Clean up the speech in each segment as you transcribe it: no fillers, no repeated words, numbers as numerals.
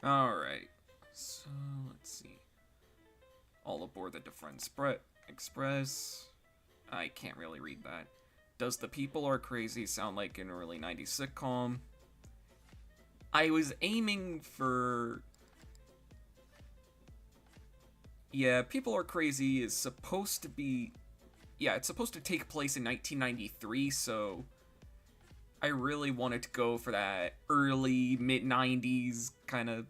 Alright, so let's see. All aboard the DeFrehn Express. I can't really read that. Does The People Are Crazy sound like an early 90s sitcom? I was aiming for... Yeah, People Are Crazy is supposed to be... Yeah, it's supposed to take place in 1993, so... I really wanted to go for that early, mid-90s kind of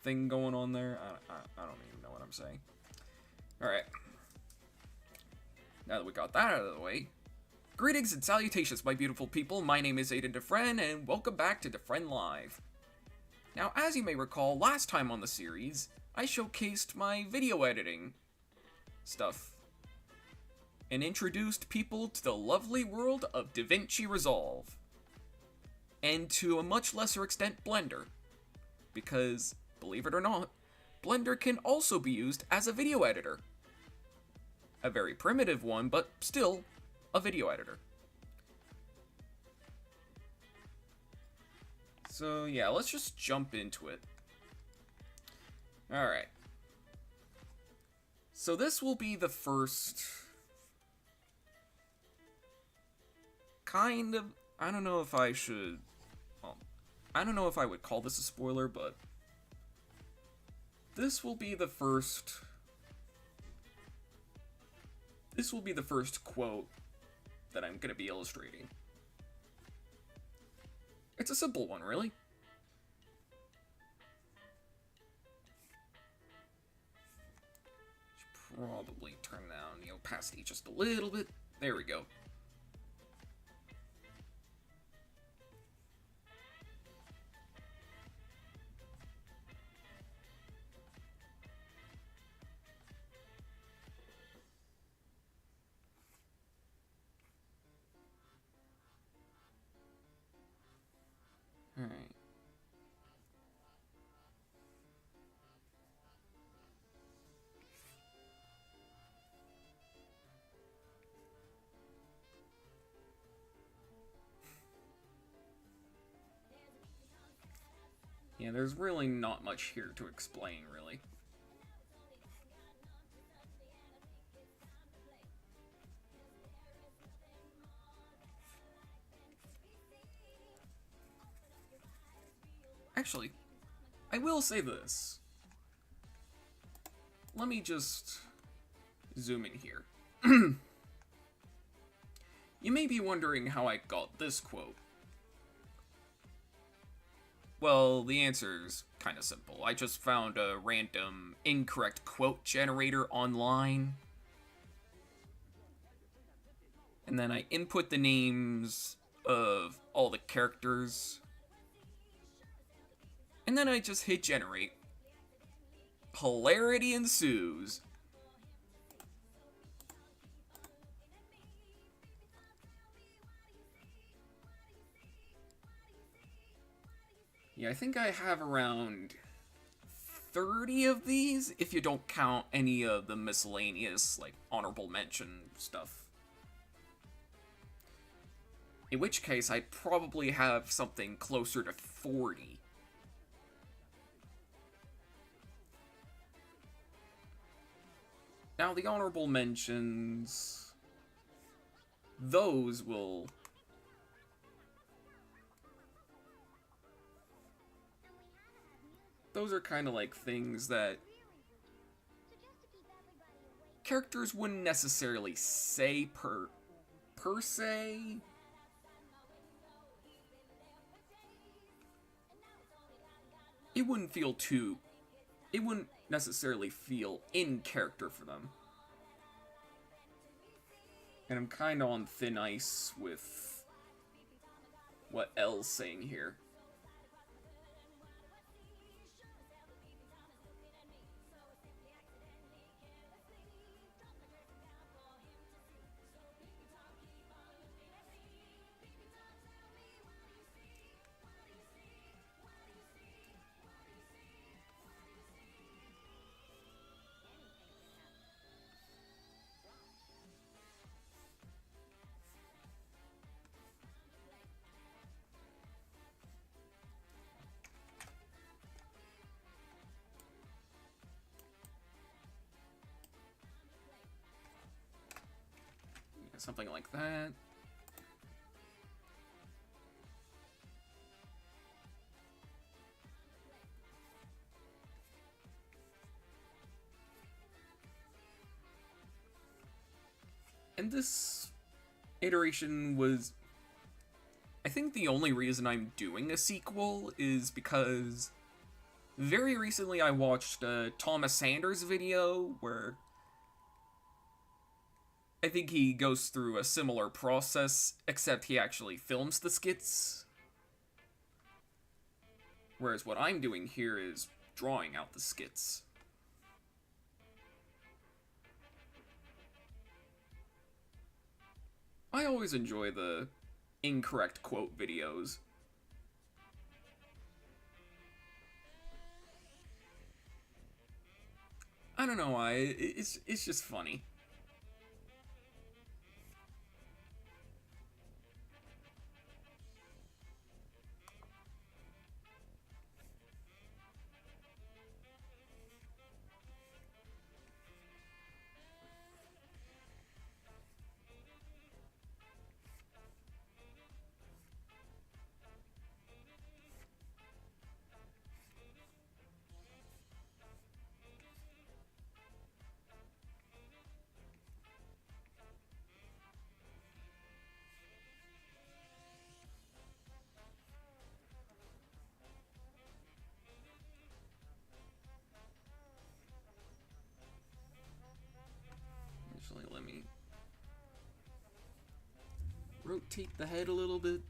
thing going on there. I don't even know what I'm saying. Alright. Now that we got that out of the way, greetings and salutations, my beautiful people. My name is Aidan DeFrehn, and welcome back to DeFrehn Live. Now, as you may recall, last time on the series, I showcased my video editing stuff and introduced people to the lovely world of DaVinci Resolve. And to a much lesser extent, Blender. Because, believe it or not, Blender can also be used as a video editor. A very primitive one, but still a video editor. So yeah, let's just jump into it. Alright. So this will be the first... kind of, I don't know if I should, I don't know if I would call this a spoiler, but this will be the first quote that I'm going to be illustrating. It's a simple one, really. Should probably turn down the opacity just a little bit. There we go. Alright. Yeah, there's really not much here to explain, really. Actually, I will say this. Let me just zoom in here. You may be wondering how I got this quote. Well, the answer's kind of simple. I just found a random incorrect quote generator online. And then I input the names of all the characters. And then I just hit generate. Hilarity ensues. Yeah, I think I have around 30 of these, if you don't count any of the miscellaneous, like, honorable mention stuff. In which case, I'd probably have something closer to 40. Now, the honorable mentions... those will... those are kind of like things that characters wouldn't necessarily say per se. it wouldn't feel too... It wouldn't necessarily feel in character for them. And I'm kind of on thin ice with what Elle's saying here. Something like that. And this iteration was... I think the only reason I'm doing a sequel is because very recently I watched a Thomas Sanders video where I think he goes through a similar process, except he actually films the skits. Whereas what I'm doing here is drawing out the skits. I always enjoy the incorrect quote videos. I don't know why, it's just funny. Actually, let me rotate the head a little bit.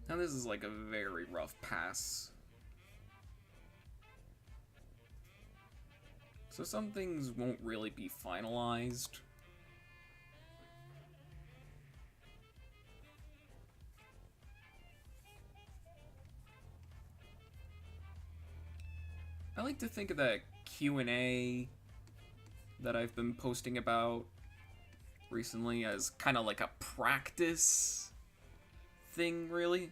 Now this is like a very rough pass. So some things won't really be finalized. I like to think of that Q&A that I've been posting about recently as kind of like a practice thing, really.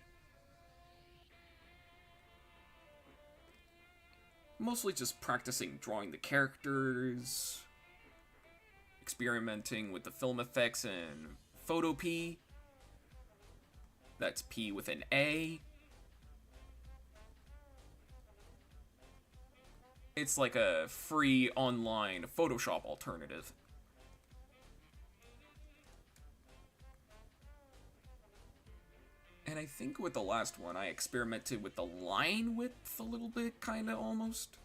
Mostly just practicing drawing the characters, experimenting with the film effects and photo P. That's P with an A. It's like a free online Photoshop alternative. And I think with the last one, I experimented with the line width a little bit, kinda, almost.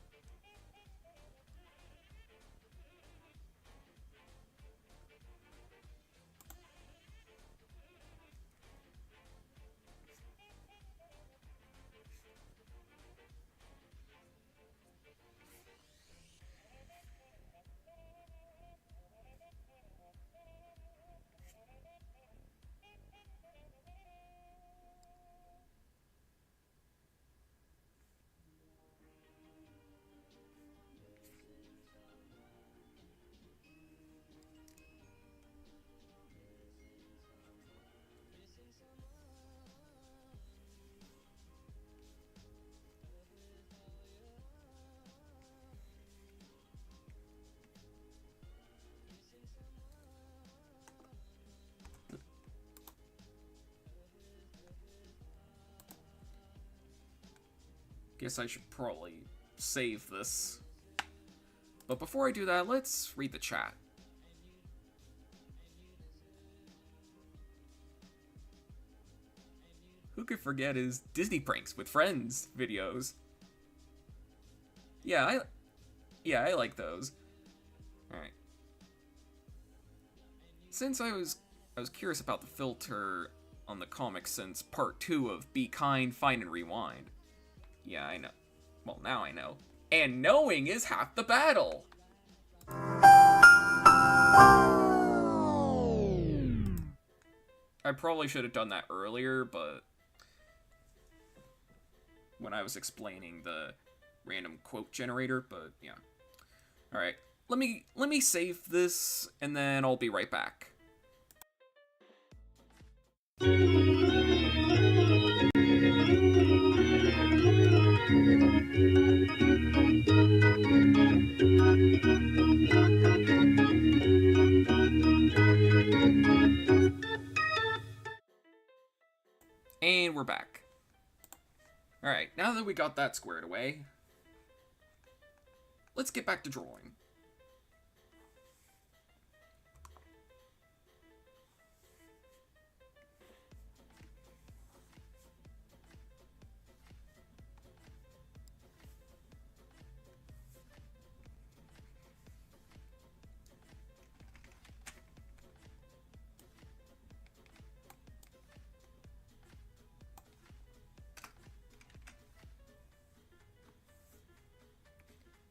Guess I should probably save this. But before I do that, let's read the chat. Who could forget his Disney pranks with friends videos? Yeah, I like those. Alright. Since I was curious about the filter on the comics since part 2 of Be Kind, Find and Rewind. Yeah, I know. Well, now I know. And knowing is half the battle! I probably should have done that earlier, but when I was explaining the random quote generator, but yeah. Alright, let me save this, and then I'll be right back. And we're back. Alright, now that we got that squared away, let's get back to drawing.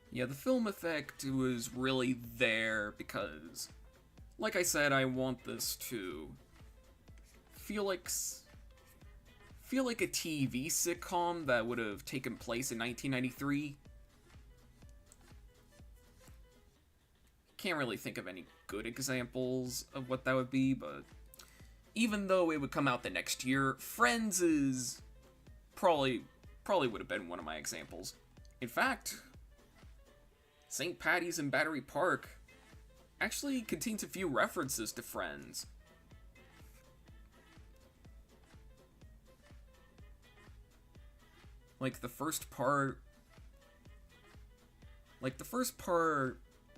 Yeah, the film effect was really there because, like I said, I want this to feel like a TV sitcom that would have taken place in 1993. Can't really think of any good examples of what that would be, but even though it would come out the next year, Friends is probably would have been one of my examples. In fact, St. Patty's in Battery Park actually contains a few references to Friends. Like the first part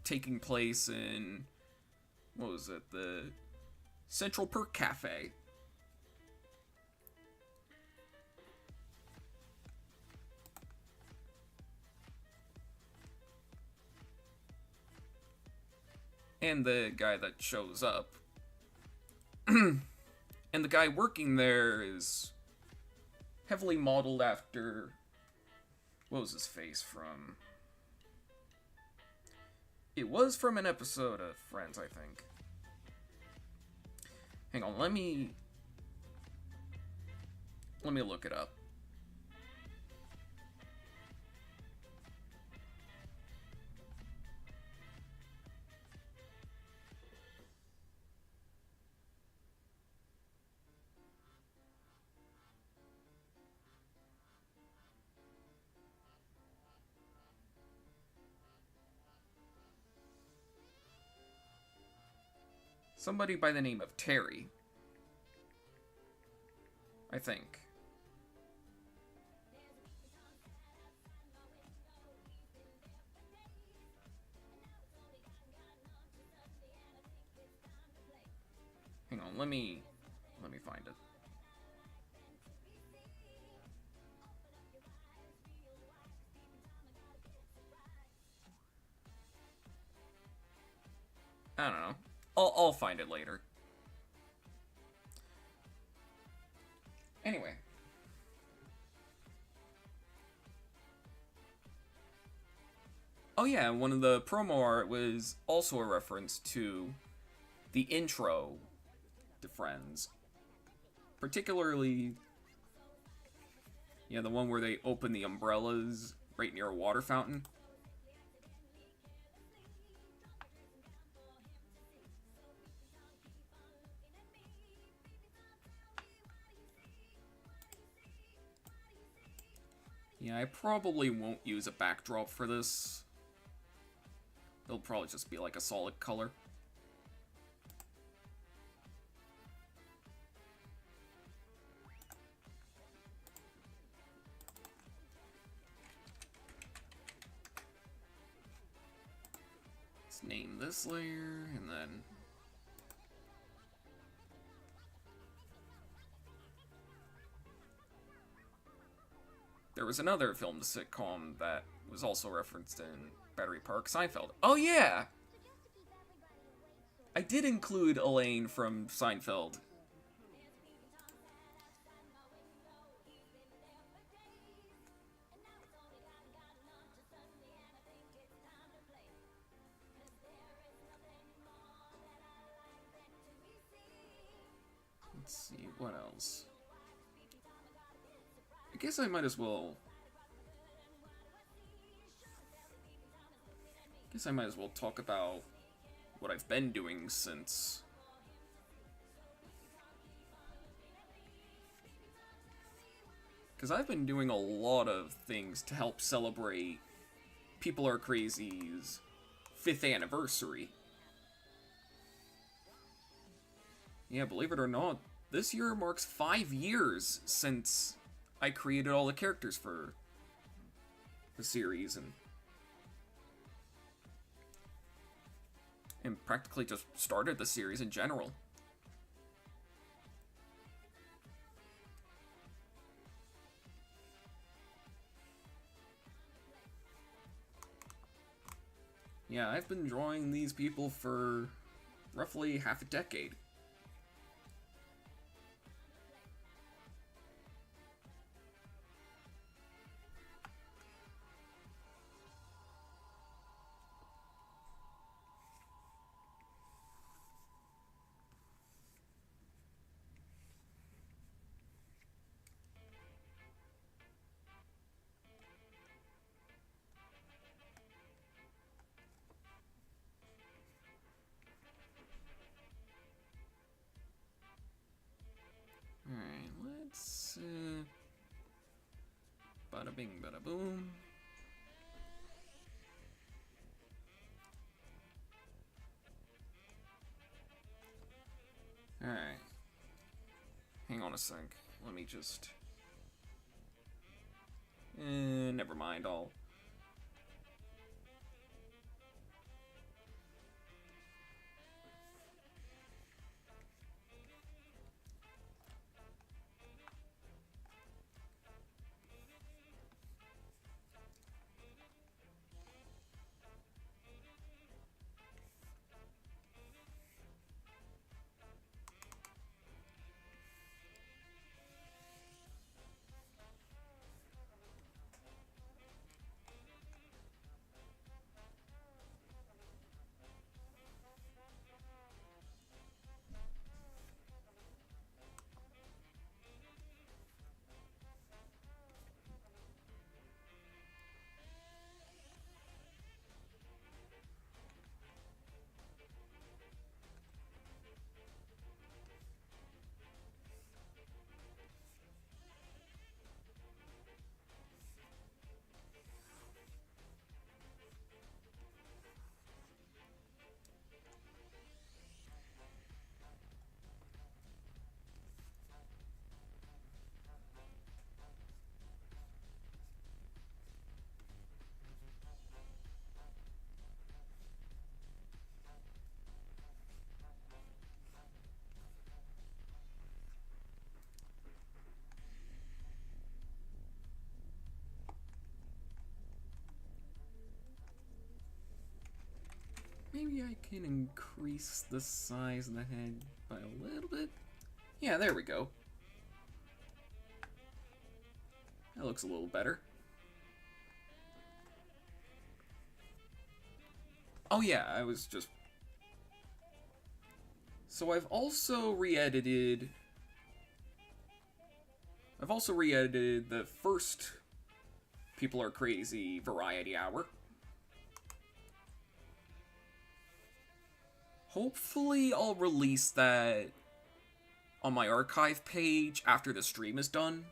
taking place in, what was it, the Central Perk Cafe. And the guy that shows up. And the guy working there is heavily modeled after, what was his face from? It was from an episode of Friends, I think. Hang on, let me look it up. Somebody by the name of Terry, I think. Hang on, let me find it. I don't know. I'll find it later. Anyway. Oh yeah, one of the promo art was also a reference to the intro to Friends. Particularly, yeah, the one where they open the umbrellas right near a water fountain. Yeah, I probably won't use a backdrop for this. It'll probably just be like a solid color. Let's name this layer, and then... There was another film sitcom that was also referenced in Battery Park, Seinfeld. Oh yeah! I did include Elaine from Seinfeld. Let's see, what else? I guess I might as well... talk about what I've been doing since... Because I've been doing a lot of things to help celebrate People Are Crazy's 5th anniversary. Yeah, believe it or not, this year marks 5 years since I created all the characters for the series, and practically just started the series in general. Yeah, I've been drawing these people for roughly half a decade. Alright, let's... bada bing, bada boom. Alright. Hang on a sec. Let me just... never mind, I'll... Maybe I can increase the size of the head by a little bit? Yeah, there we go. That looks a little better. Oh yeah, I was just... So I've also re-edited the first People Are Crazy Variety Hour. Hopefully I'll release that on my archive page after the stream is done.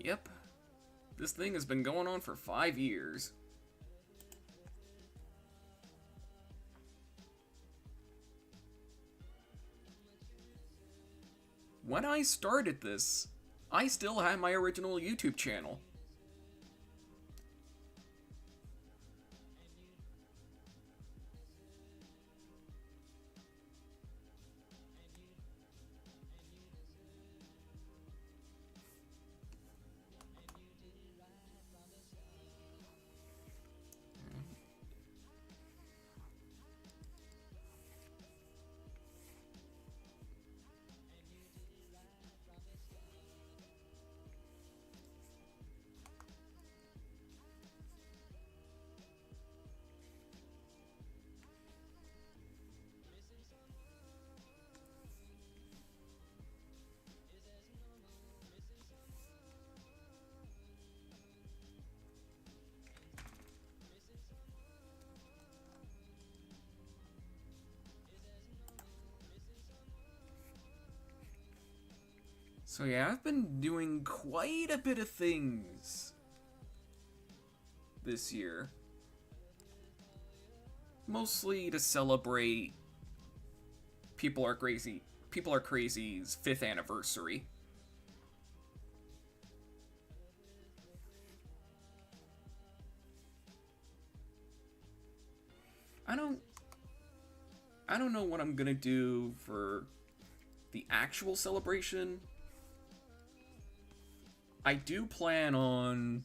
Yep. This thing has been going on for 5 years. When I started this, I still had my original YouTube channel. So yeah, I've been doing quite a bit of things this year. Mostly to celebrate People Are Crazy's 5th anniversary. I don't know what I'm gonna do for the actual celebration. I do plan on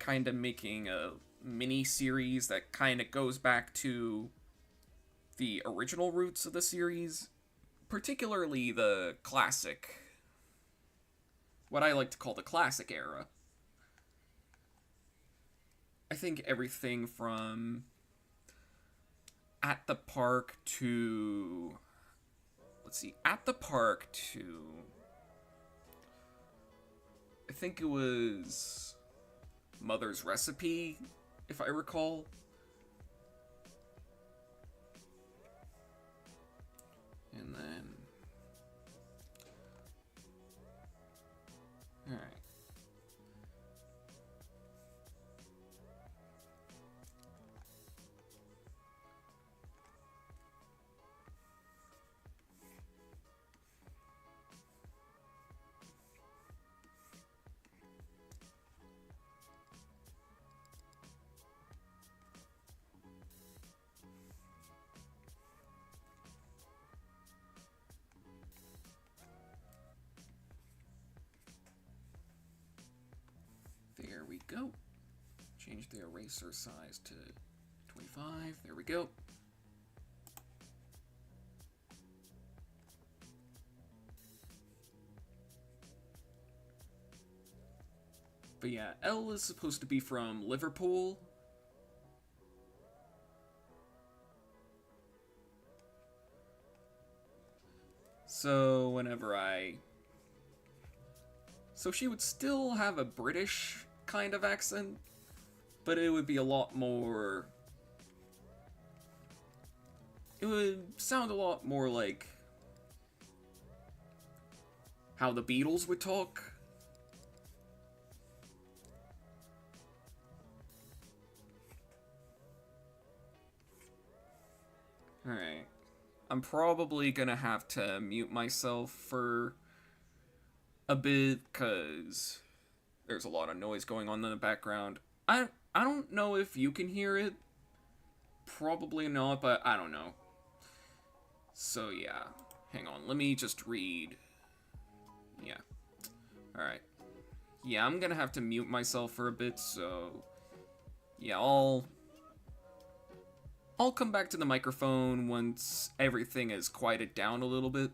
kind of making a mini series that kind of goes back to the original roots of the series, particularly the classic, what I like to call the classic era. I think everything from At the Park to, At the Park to, I think it was Mother's Recipe, if I recall. And then, alright. There we go. Change the eraser size to 25. There we go. But yeah, Elle is supposed to be from Liverpool. So So she would still have a British kind of accent, but it would be a lot more... It would sound a lot more like how the Beatles would talk. Alright. I'm probably gonna have to mute myself for a bit, because there's a lot of noise going on in the background. I don't know if you can hear it. Probably not, but I don't know. So yeah. Hang on, let me just read. Yeah. Alright. Yeah, I'm gonna have to mute myself for a bit, so... Yeah, I'll come back to the microphone once everything is quieted down a little bit.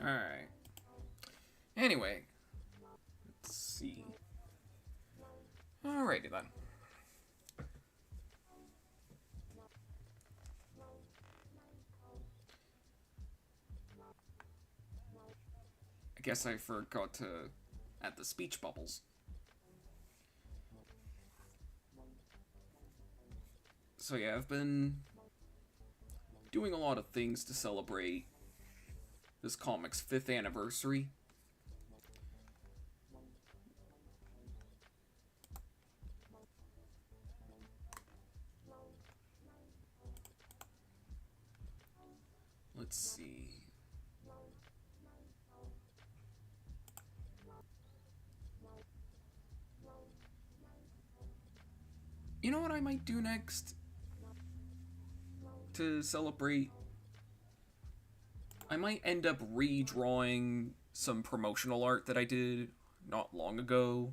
Alright. Anyway, let's see. Alrighty then. I guess I forgot to add the speech bubbles. So yeah, I've been doing a lot of things to celebrate this comic's 5th anniversary. Let's see. You know what I might do next to celebrate? I might end up redrawing some promotional art that I did not long ago.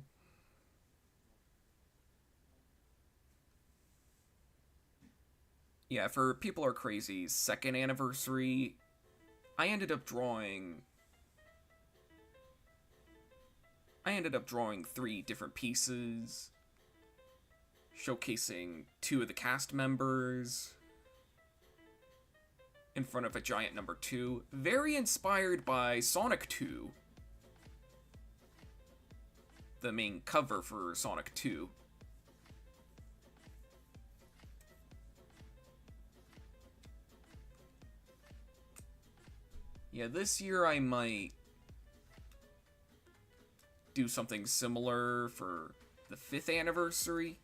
Yeah, for People Are Crazy's 2nd anniversary, I ended up drawing 3 different pieces, showcasing 2 of the cast members in front of a giant number 2, very inspired by Sonic 2, the main cover for Sonic 2. Yeah, this year I might do something similar for the 5th anniversary.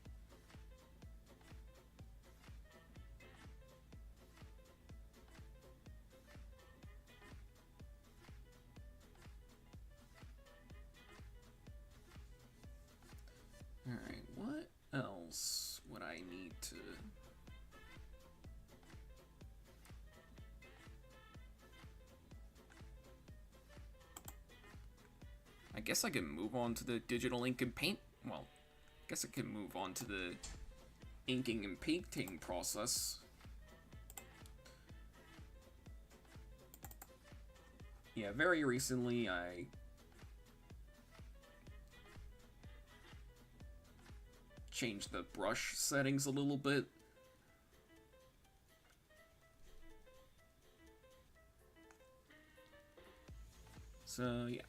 Alright, what else would I need to... I guess I can move on to the digital ink and paint. Well, I guess I can move on to the inking and painting process. Yeah, very recently I changed the brush settings a little bit. So, yeah.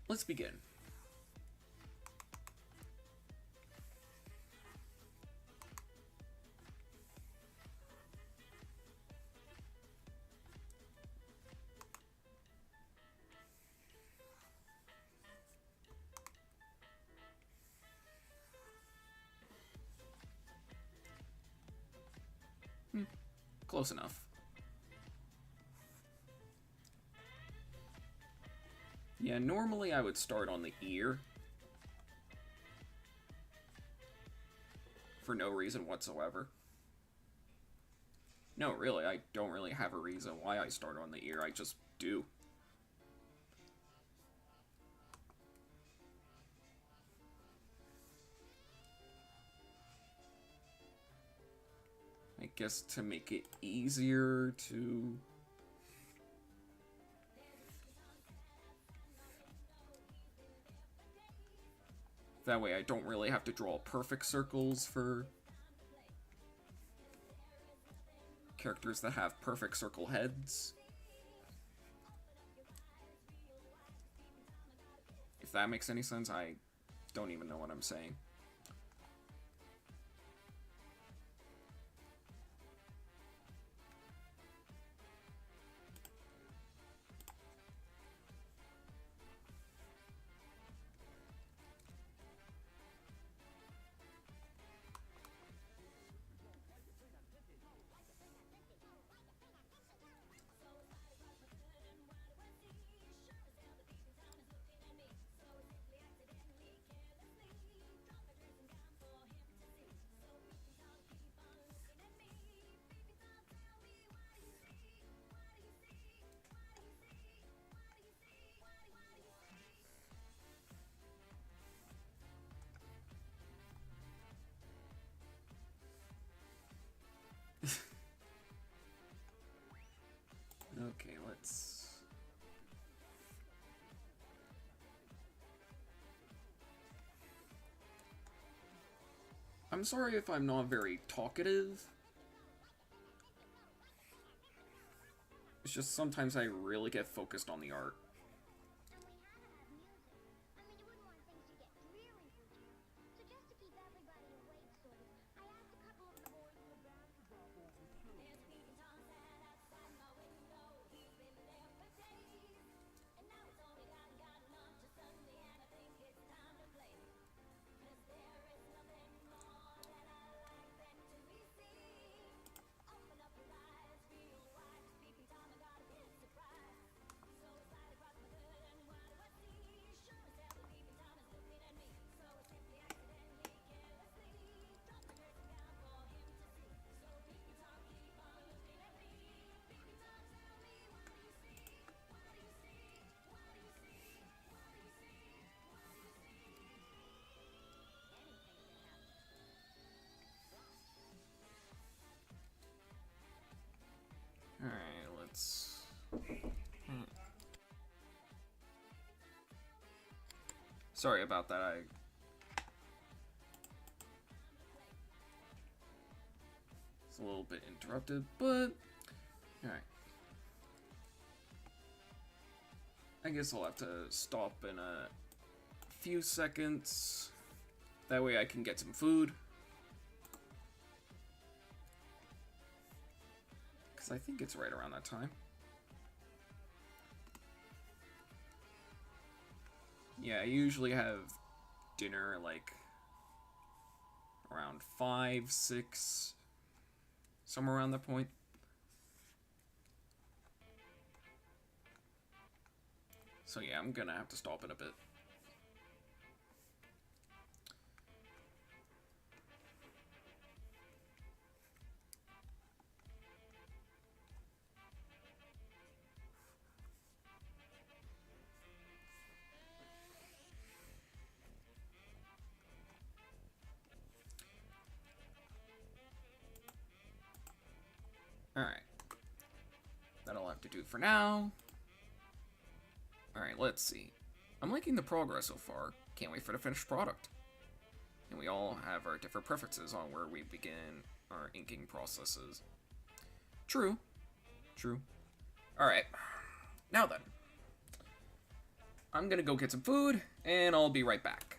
Let's begin. Close enough. Yeah, normally I would start on the ear. For no reason whatsoever. No, really, I don't really have a reason why I start on the ear, I just do. I guess to make it easier to... That way I don't really have to draw perfect circles for characters that have perfect circle heads. If that makes any sense, I don't even know what I'm saying. Okay, let's... I'm sorry if I'm not very talkative. It's just sometimes I really get focused on the art. Alright, let's... Sorry about that, It's a little bit interrupted, but... Alright. I guess I'll have to stop in a few seconds. That way I can get some food. Because I think it's right around that time. Yeah, I usually have dinner like around 5, 6, somewhere around that point. So yeah, I'm gonna have to stop in a bit. Alright. That'll have to do for now. Alright, let's see. I'm liking the progress so far. Can't wait for the finished product. And we all have our different preferences on where we begin our inking processes. True. True. Alright. Now then. I'm gonna go get some food, and I'll be right back.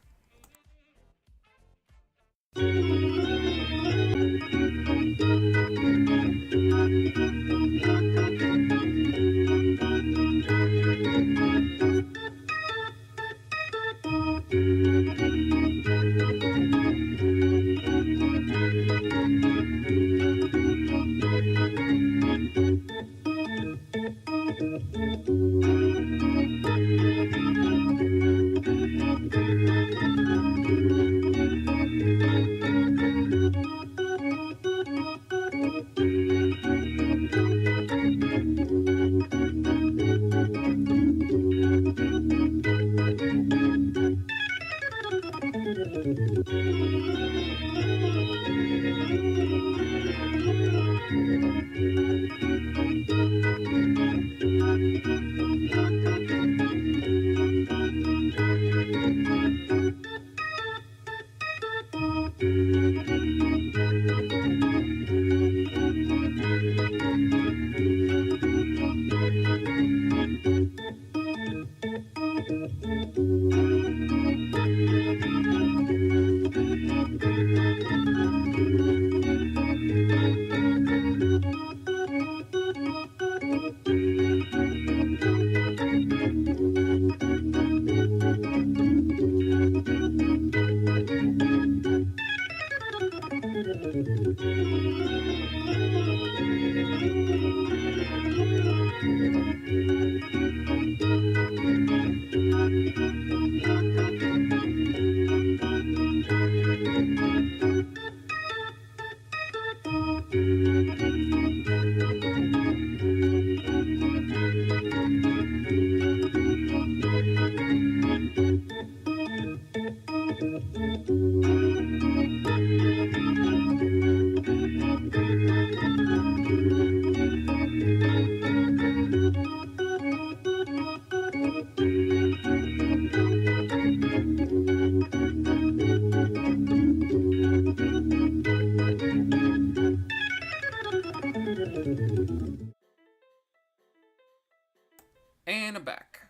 And I'm back.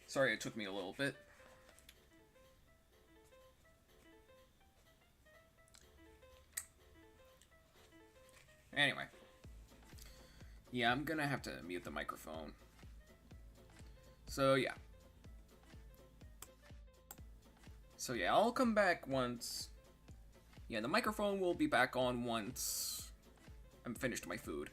Sorry it took me a little bit. Anyway. Yeah, I'm gonna have to mute the microphone. So, yeah. I'll come back once... Yeah, the microphone will be back on once I'm finished my food.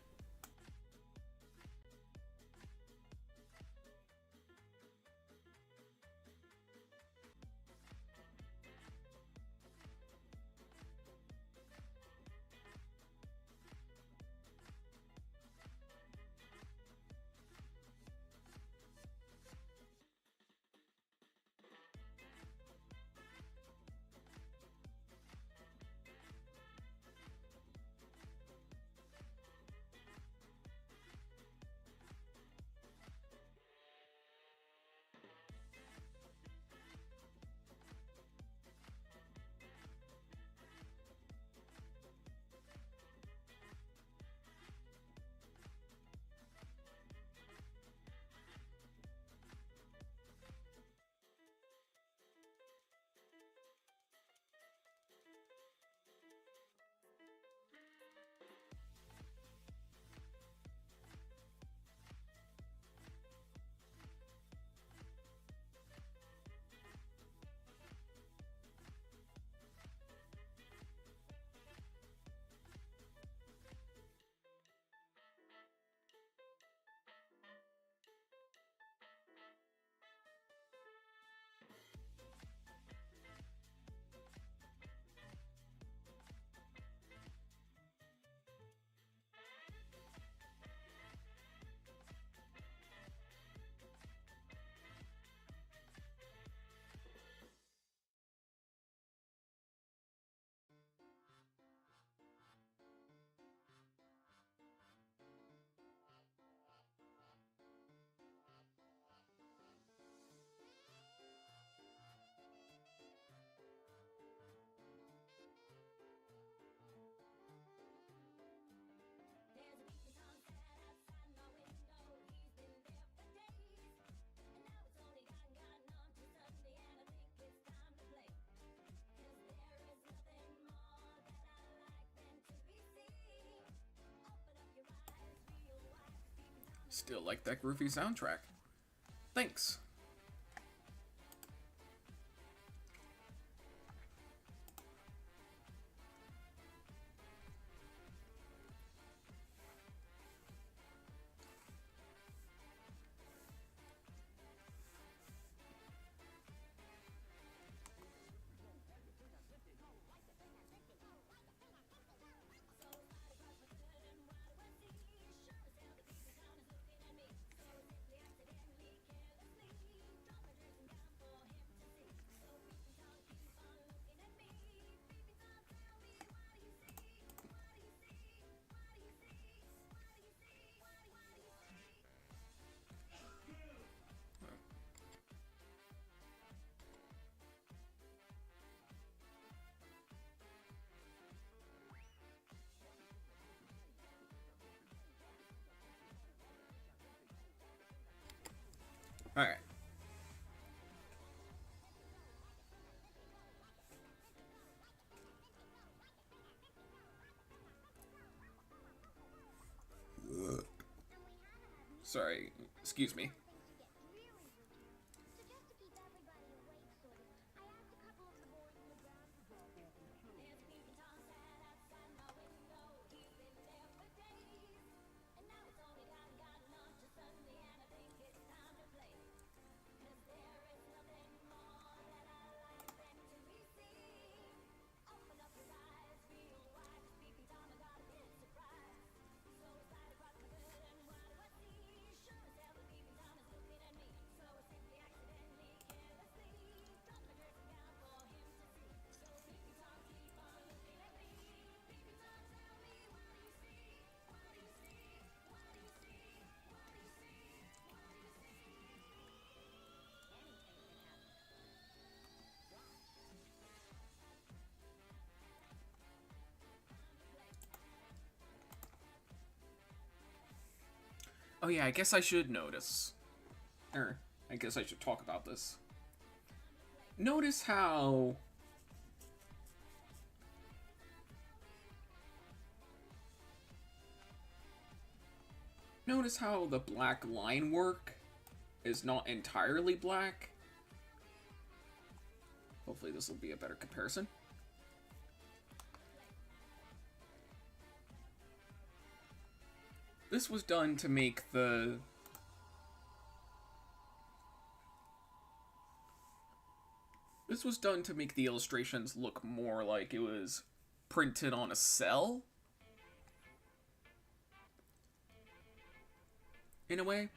Still like that groovy soundtrack. Thanks. Alright. Sorry, excuse me. Oh yeah, I guess I should notice. Or, I guess I should talk about this. Notice how... Notice how the black line work is not entirely black. Hopefully this will be a better comparison. This was done to make the... This was done to make the illustrations look more like it was printed on a cell. In a way.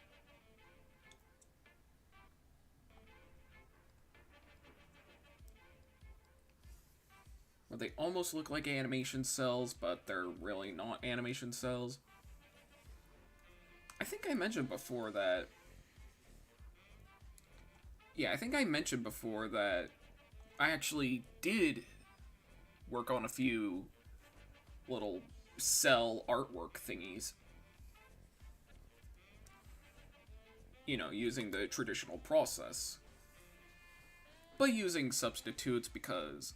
Where they almost look like animation cells, but they're really not animation cells. I think I mentioned before that... Yeah, I think I mentioned before that I actually did work on a few little cell artwork thingies. You know, using the traditional process. But using substitutes because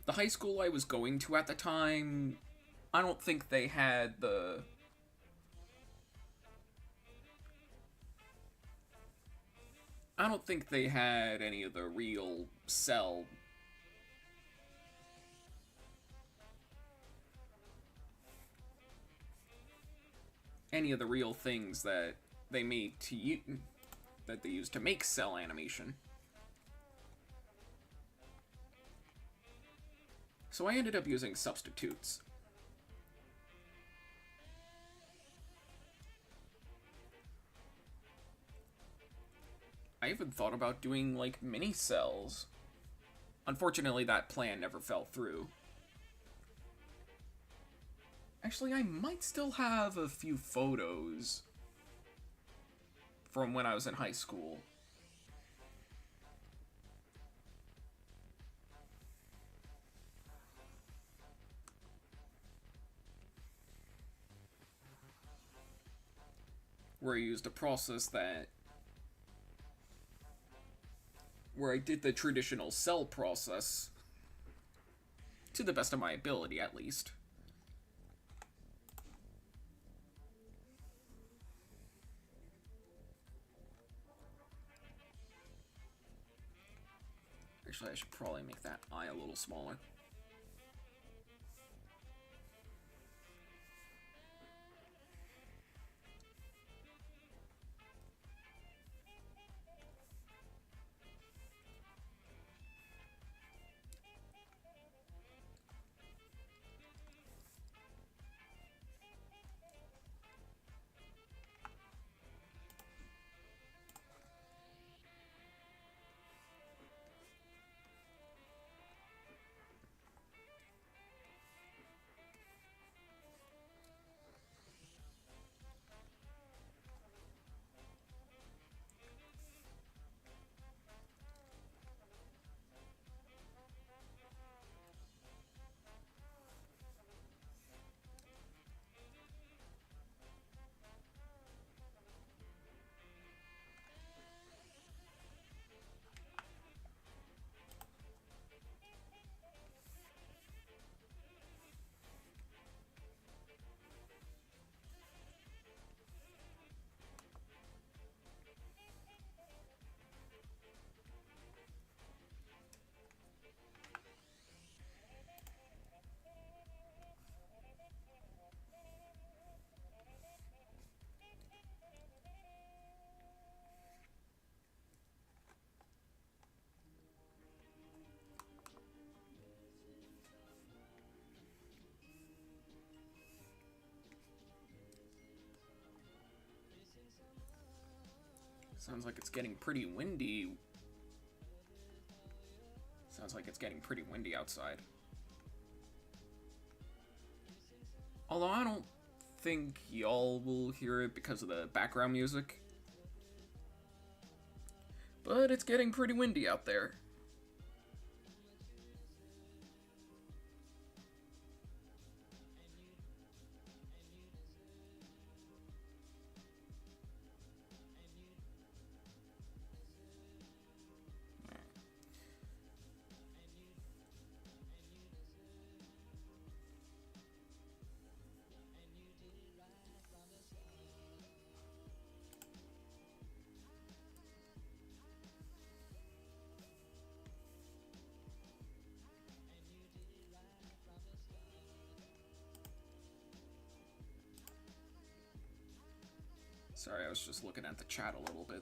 the high school I was going to at the time, I don't think they had the... I don't think they had any of the real cell... Any of the real things that they made to that they used to make cell animation. So I ended up using substitutes. I even thought about doing, like, mini cells. Unfortunately, that plan never fell through. Actually, I might still have a few photos from when I was in high school. Where I used a process where I did the traditional cell process, to the best of my ability, at least. Actually, I should probably make that eye a little smaller. Sounds like it's getting pretty windy. Sounds like it's getting pretty windy outside. Although I don't think y'all will hear it because of the background music. But it's getting pretty windy out there. Sorry, I was just looking at the chat a little bit.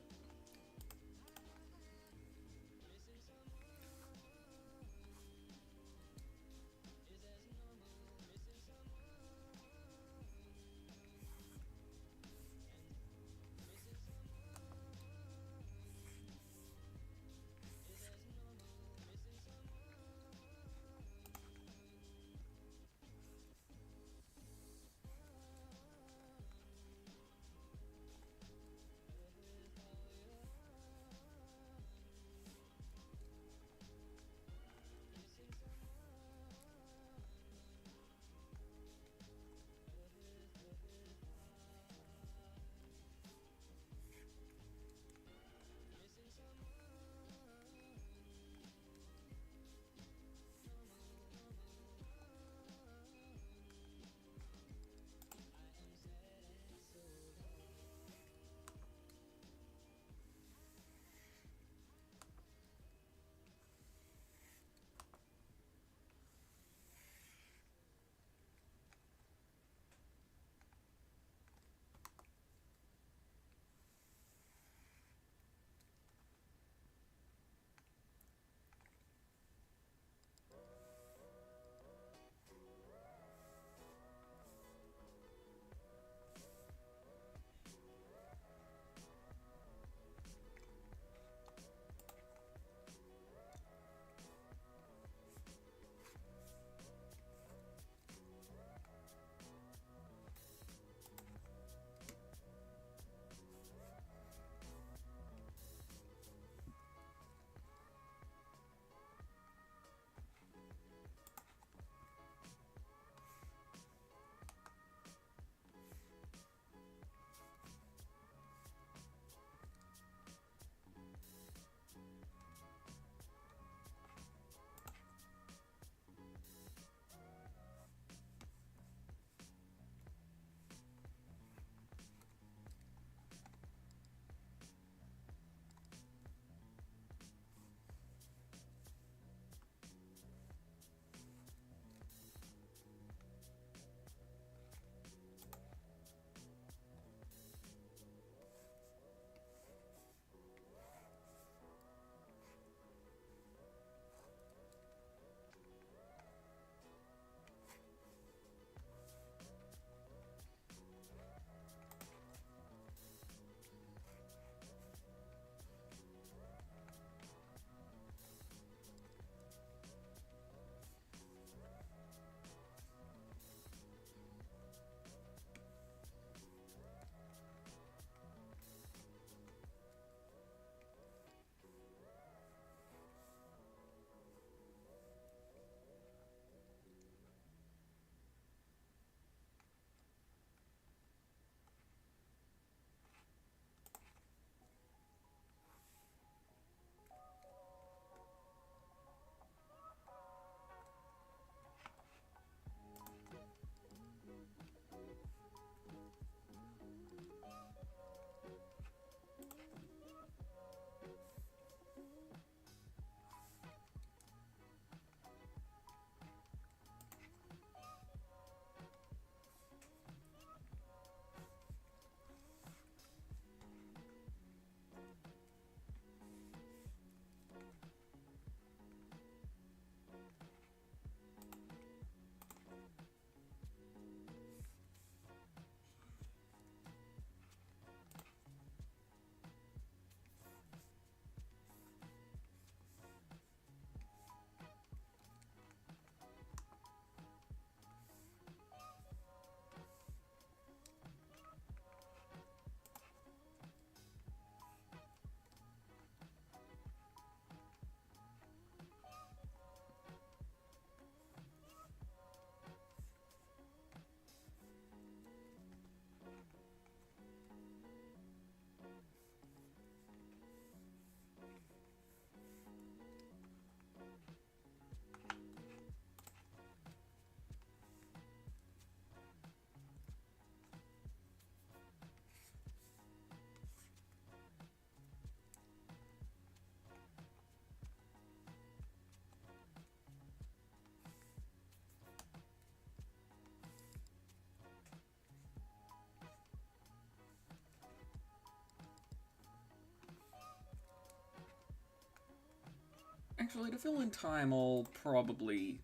Actually, to fill in time, I'll probably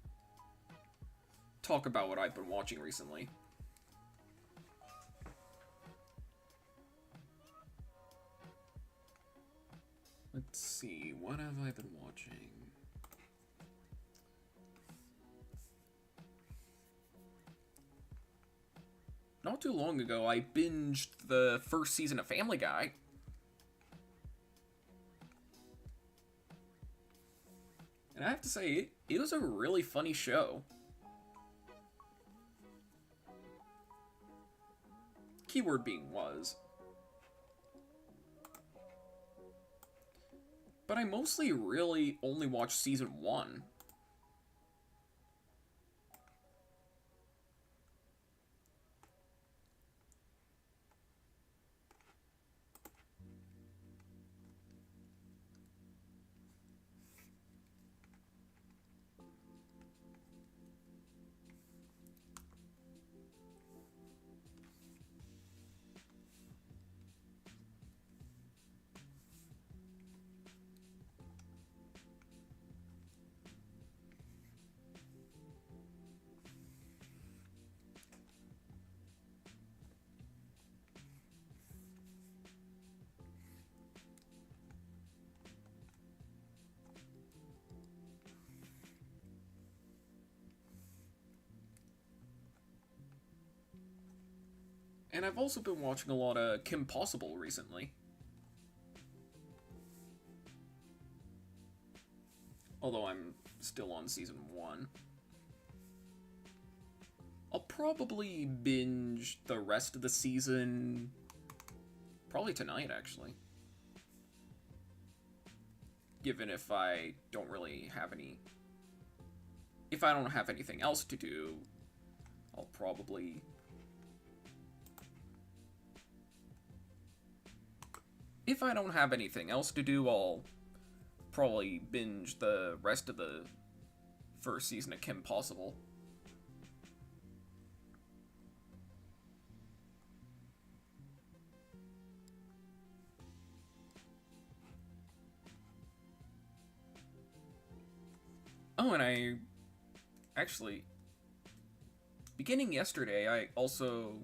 talk about what I've been watching recently. Let's see, what have I been watching? Not too long ago, I binged the first season of Family Guy. And I have to say, it was a really funny show. Keyword being was. But I mostly really only watched season 1. And I've also been watching a lot of Kim Possible recently. Although I'm still on season 1. I'll probably binge the rest of the season probably tonight, actually. Given if I don't really have any... If I don't have anything else to do, I'll probably... If I don't have anything else to do, I'll probably binge the rest of the first season of Kim Possible. Oh, and I... Actually... Beginning yesterday, I also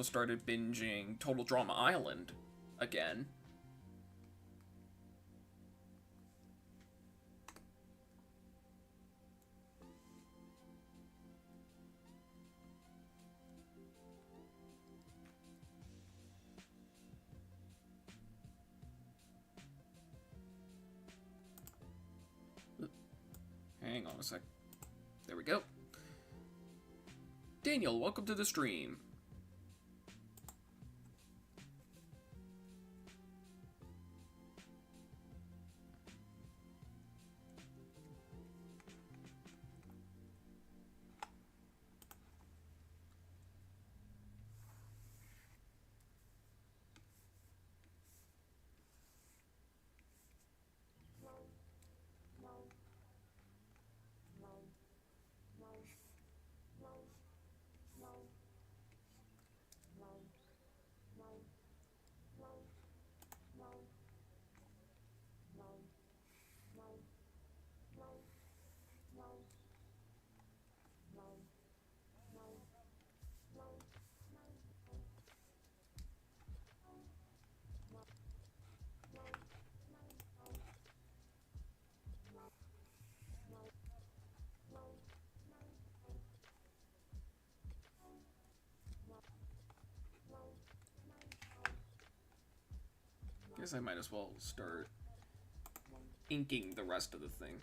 started binging Total Drama Island again. Hang on a sec. There we go. Daniel, welcome to the stream. Guess I might as well start inking the rest of the thing.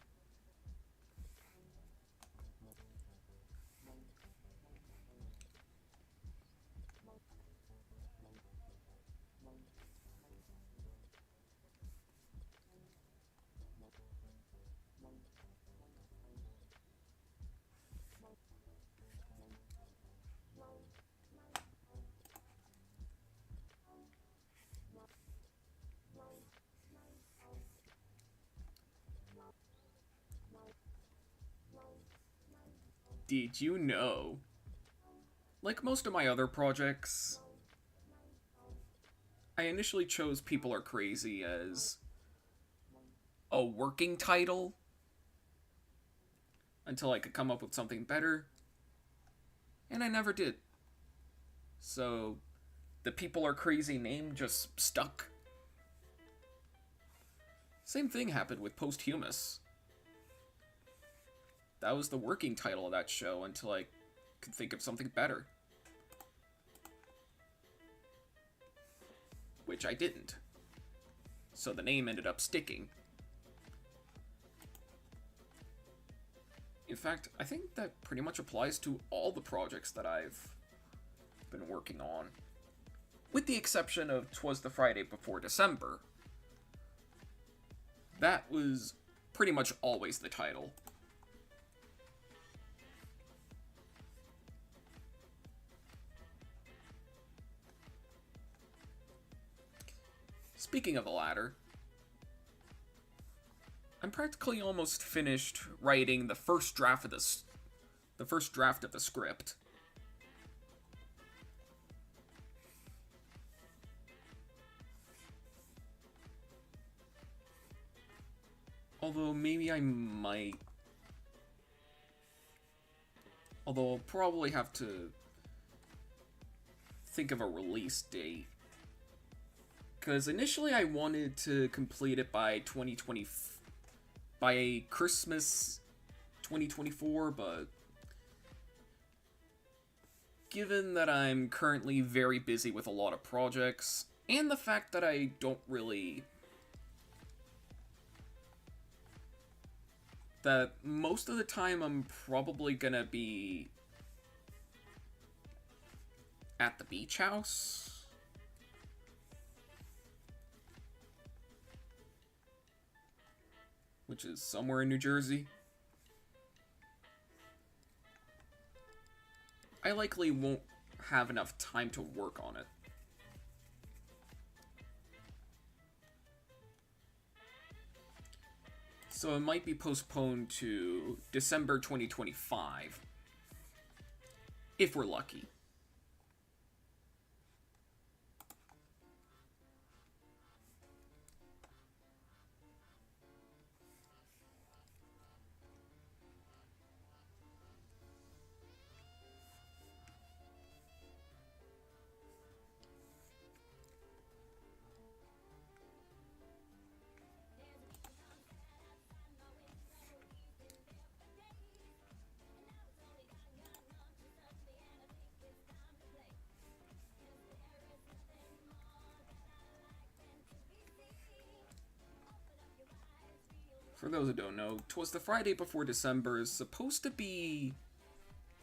Did you know? Like most of my other projects, I initially chose People Are Crazy as a working title until I could come up with something better, and I never did. So, the People Are Crazy name just stuck. Same thing happened with Posthumous. That was the working title of that show until I could think of something better. Which I didn't. So the name ended up sticking. In fact, I think that pretty much applies to all the projects that I've been working on. With the exception of 'Twas the Friday Before December. That was pretty much always the title. Speaking of the latter, I'm practically almost finished writing the first draft of the script. Although maybe I might. Although I'll probably have to think of a release date. Because initially I wanted to complete it by by Christmas 2024, but given that I'm currently very busy with a lot of projects, and the fact that I don't really... that most of the time I'm probably gonna be at the beach house. Which is somewhere in New Jersey. I likely won't have enough time to work on it. So it might be postponed to December 2025. If we're lucky. For those who don't know, 'Twas the Friday Before December is supposed to be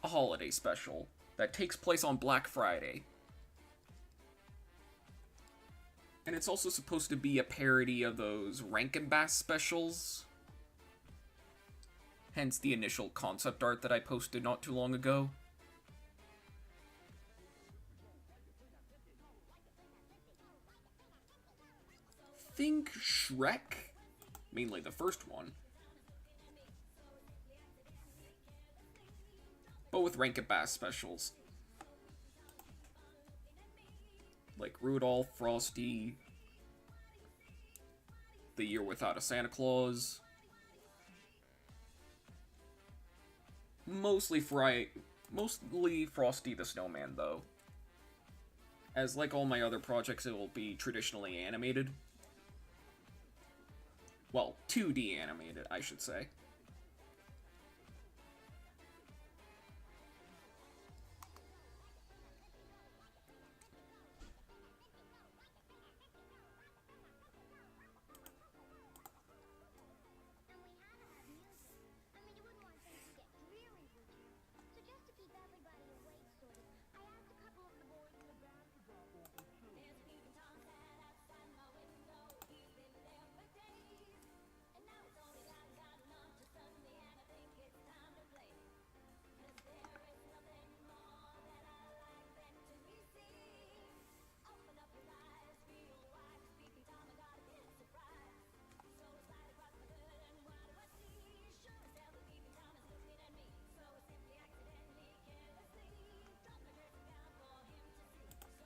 a holiday special that takes place on Black Friday. And it's also supposed to be a parody of those Rankin Bass specials. Hence the initial concept art that I posted not too long ago. Think Shrek? Mainly the first one. But with Rankin Bass specials. Like Rudolph, Frosty, The Year Without a Santa Claus. Mostly Frosty the Snowman, though. As like all my other projects, it will be traditionally animated. Well, 2D animated, I should say.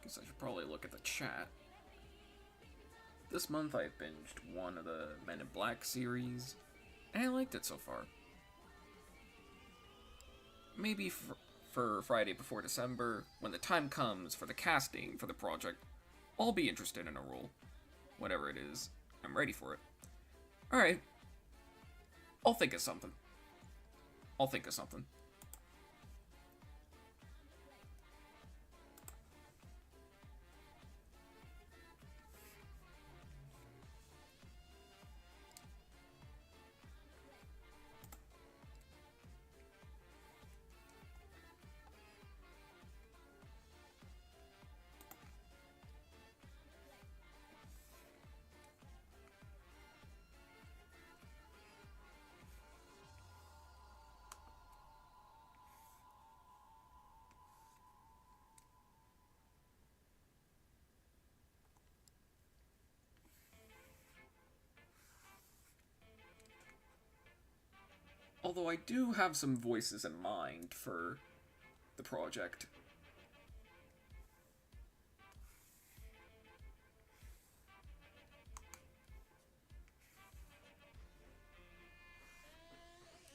Guess I should probably look at the chat. This month I've binged one of the Men in Black series, and I liked it so far. Maybe for Friday before December, when the time comes for the casting for the project, I'll be interested in a role. Whatever it is, I'm ready for it. Alright. I'll think of something. Although I do have some voices in mind for the project.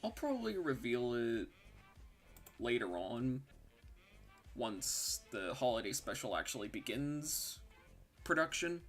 I'll probably reveal it later on, once the holiday special actually begins production.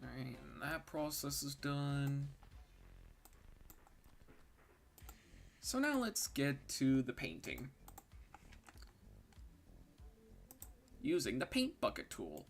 Alright, and that process is done. So now let's get to the painting. Using the paint bucket tool.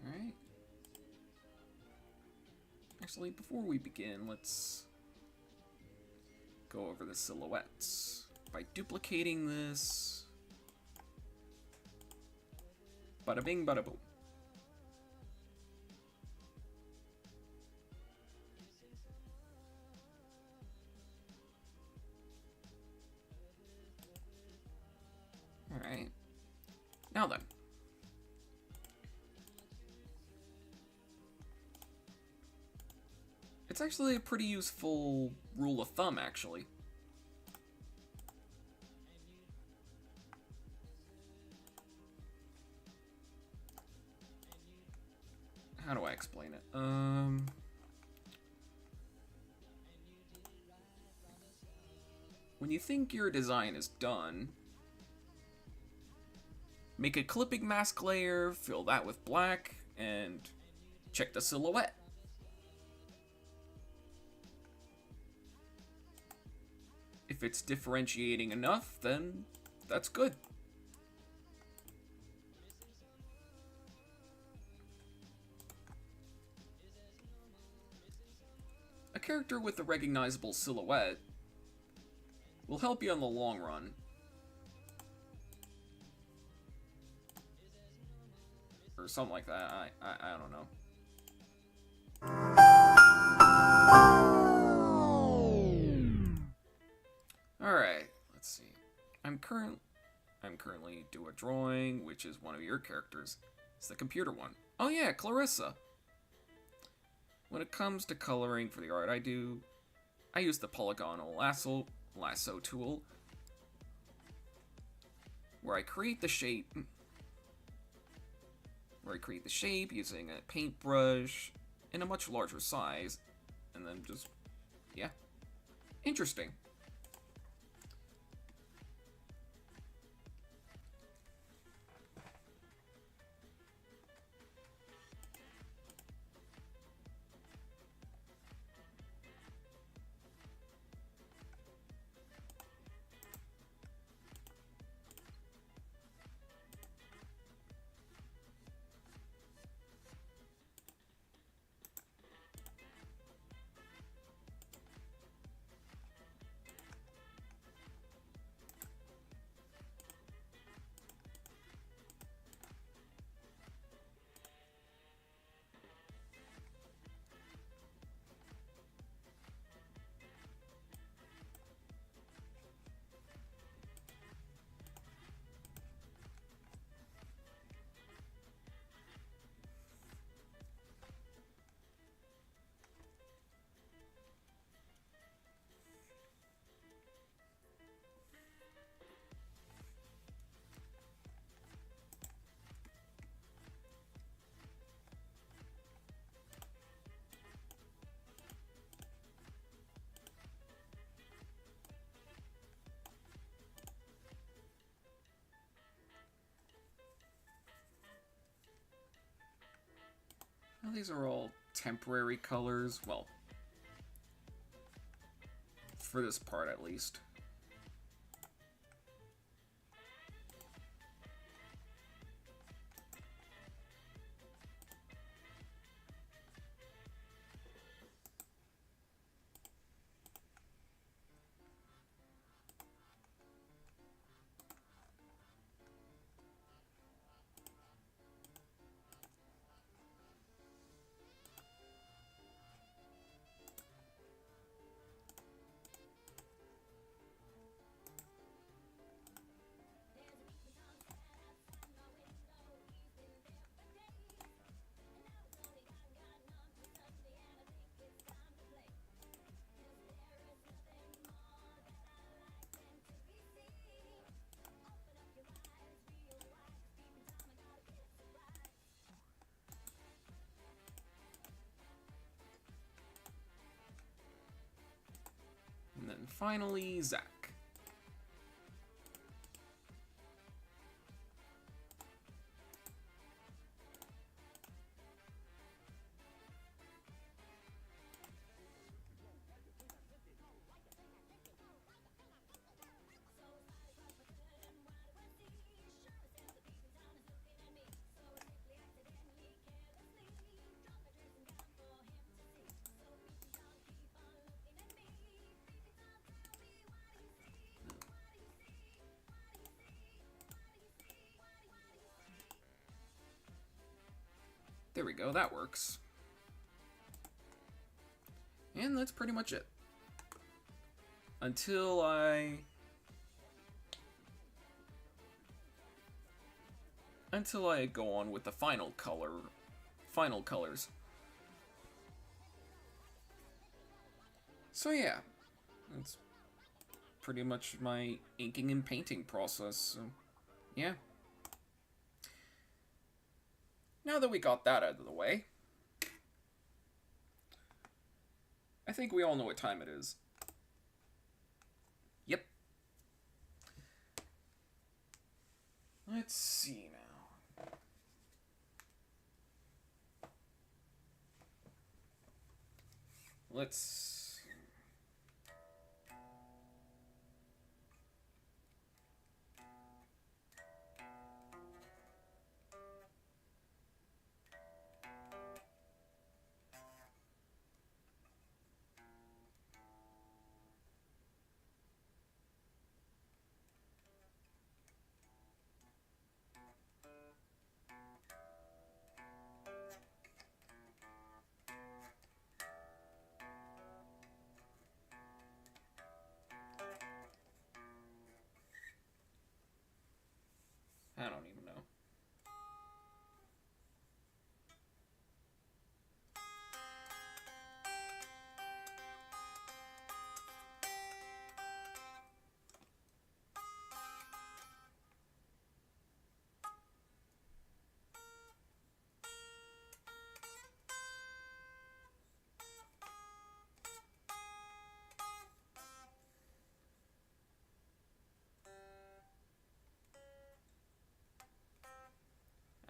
Alright. Actually, before we begin, let's go over the silhouettes. By duplicating this... Bada bing, bada boom. Alright. Now then. It's actually a pretty useful rule of thumb, actually. How do I explain it? When you think your design is done, make a clipping mask layer, fill that with black, and check the silhouette. If it's differentiating enough, then that's good. A character with a recognizable silhouette will help you in the long run. Or something like that. I don't know. Alright, let's see. I'm currently do a drawing, which is one of your characters. It's the computer one. Oh yeah, Clarissa. When it comes to coloring for the art I use the polygonal lasso tool, where I create the shape using a paintbrush in a much larger size, and then just, yeah. Interesting. Well, these are all temporary colors. Well, for this part at least. And then finally, Zach. There we go, that works. And that's pretty much it. Until I until I go on with the final colors. So yeah, that's pretty much my inking and painting process. So, yeah. Now that we got that out of the way, I think we all know what time it is. Yep. Let's see now. Let's... I don't even know.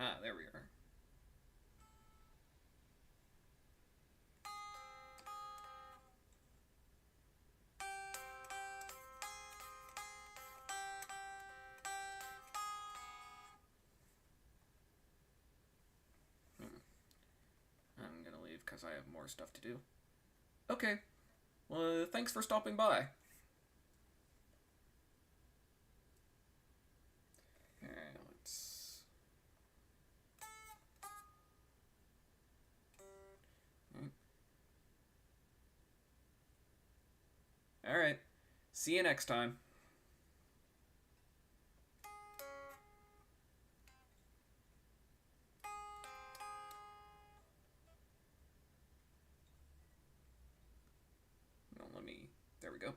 Ah, there we are. I'm gonna leave because I have more stuff to do. Okay. Well, thanks for stopping by. Alright, let's... Alright. See you next time. No, let me... There we go.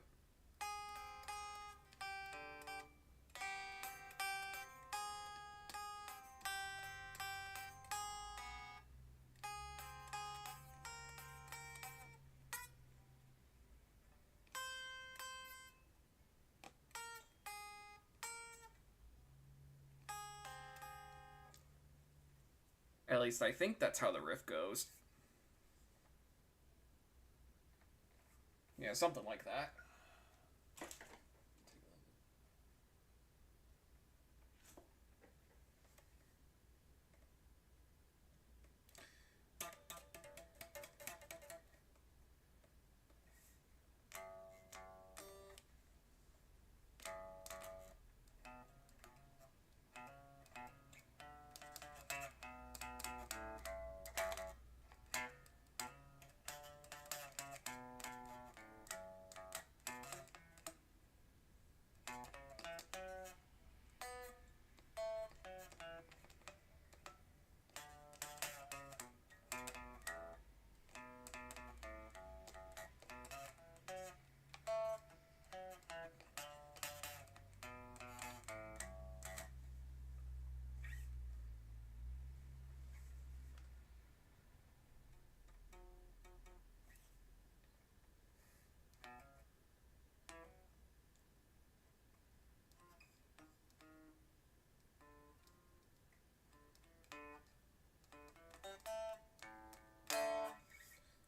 At least I think that's how the riff goes. Yeah, something like that.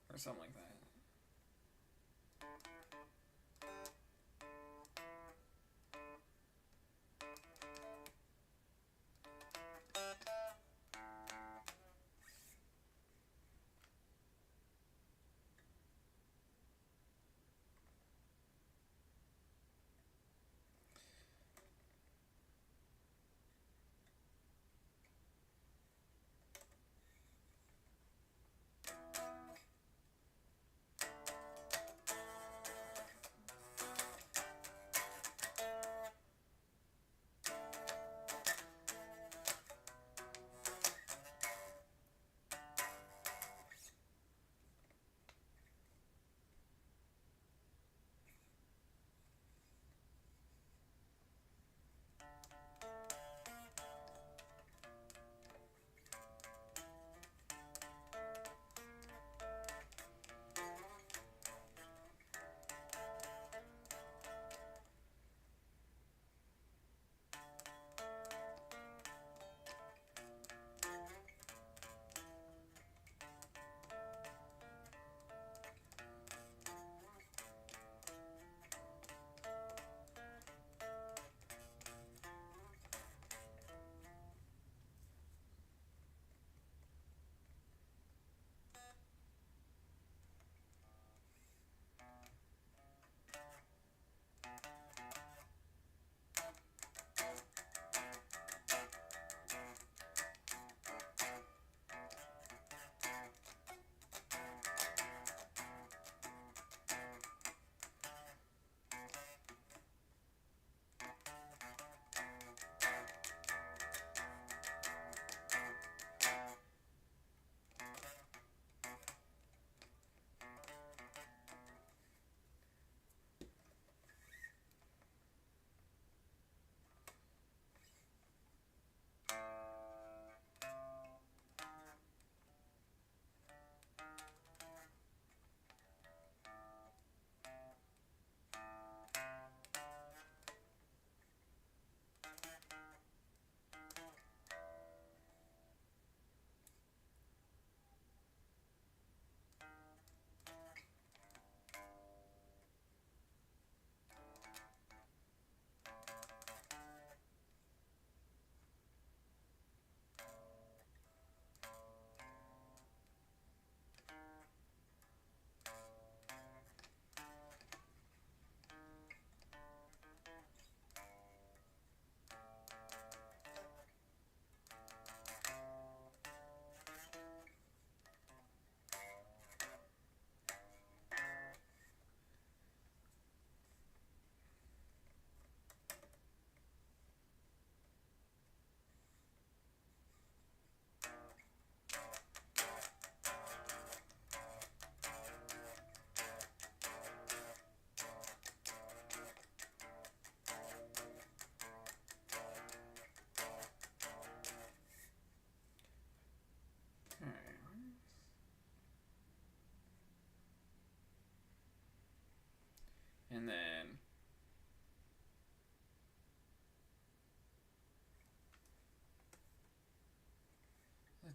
Or something like that.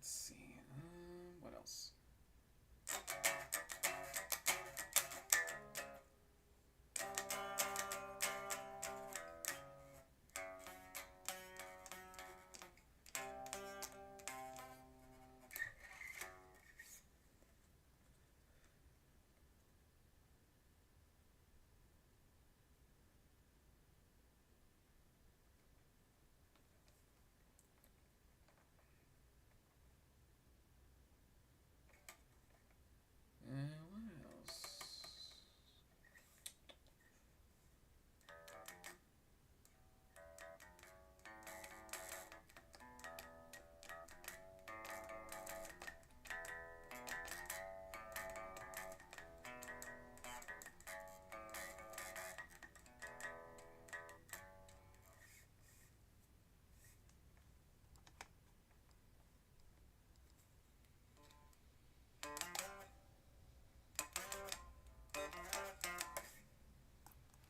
Let's see. What else? What else?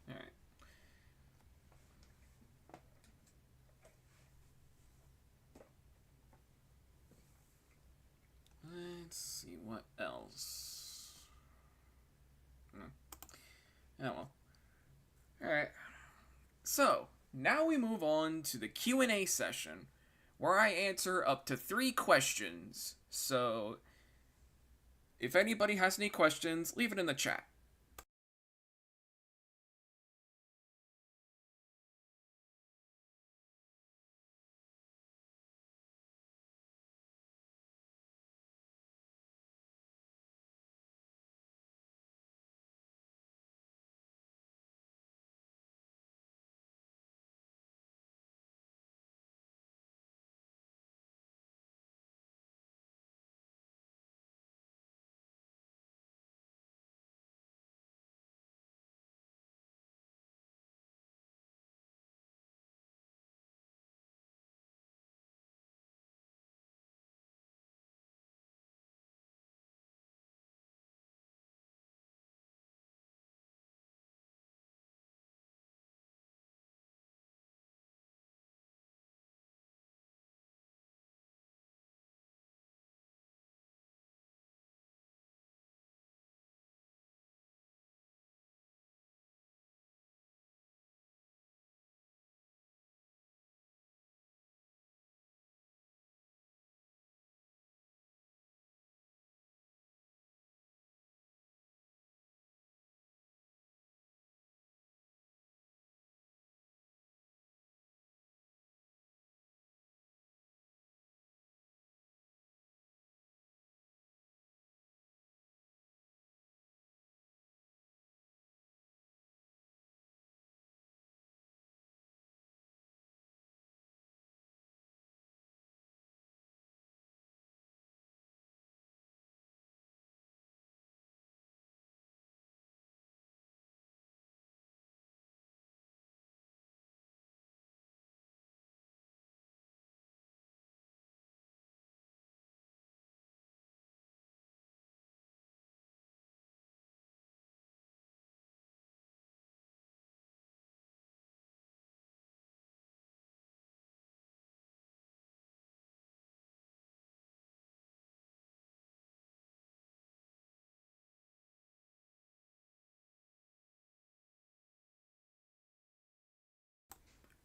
Alright. Let's see what else. Oh well. Alright. So, now we move on to the Q&A session, where I answer up to 3 questions. So, if anybody has any questions, leave it in the chat.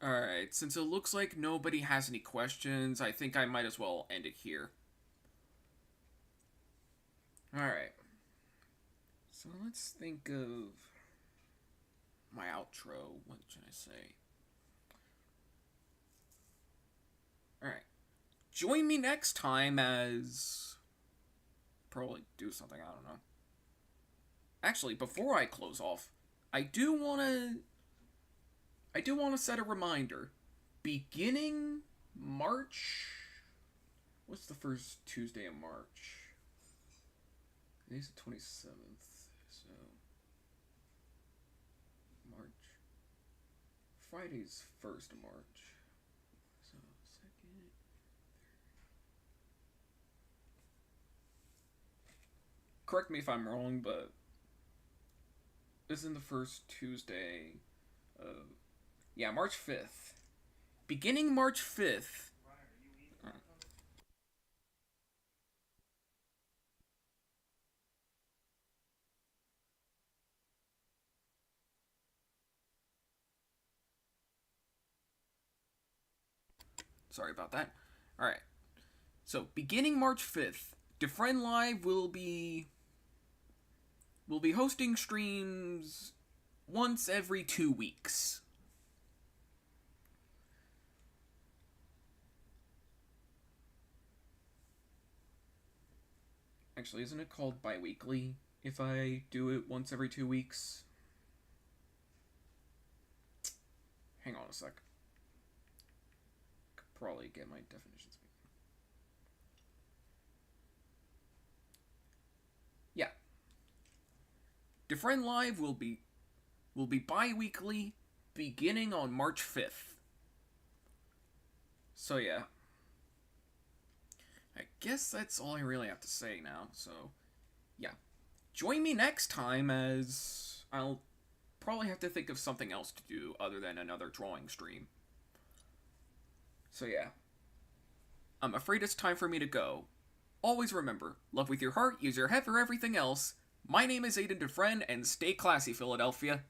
Alright, since it looks like nobody has any questions, I think I might as well end it here. Alright. So let's think of my outro. What should I say? Alright. Join me next time as... probably do something, I don't know. Actually, before I close off, I do want to set a reminder. Beginning March... What's the first Tuesday of March? Today's the 27th, so... March. Friday's 1st of March. So, 2nd... Correct me if I'm wrong, but... isn't the first Tuesday of... yeah, March 5th. Beginning March 5th... Sorry about that. Alright. So, beginning March 5th, DeFrehn Live will be hosting streams once every 2 weeks. Actually, isn't it called bi-weekly if I do it once every 2 weeks? Hang on a sec. Could probably get my definitions. Yeah. DeFrehn Live will be bi-weekly beginning on March 5th. So yeah. I guess that's all I really have to say now, so yeah. Join me next time, as I'll probably have to think of something else to do other than another drawing stream. So yeah. I'm afraid it's time for me to go. Always remember, love with your heart, use your head for everything else. My name is Aidan DeFrehn, and stay classy, Philadelphia.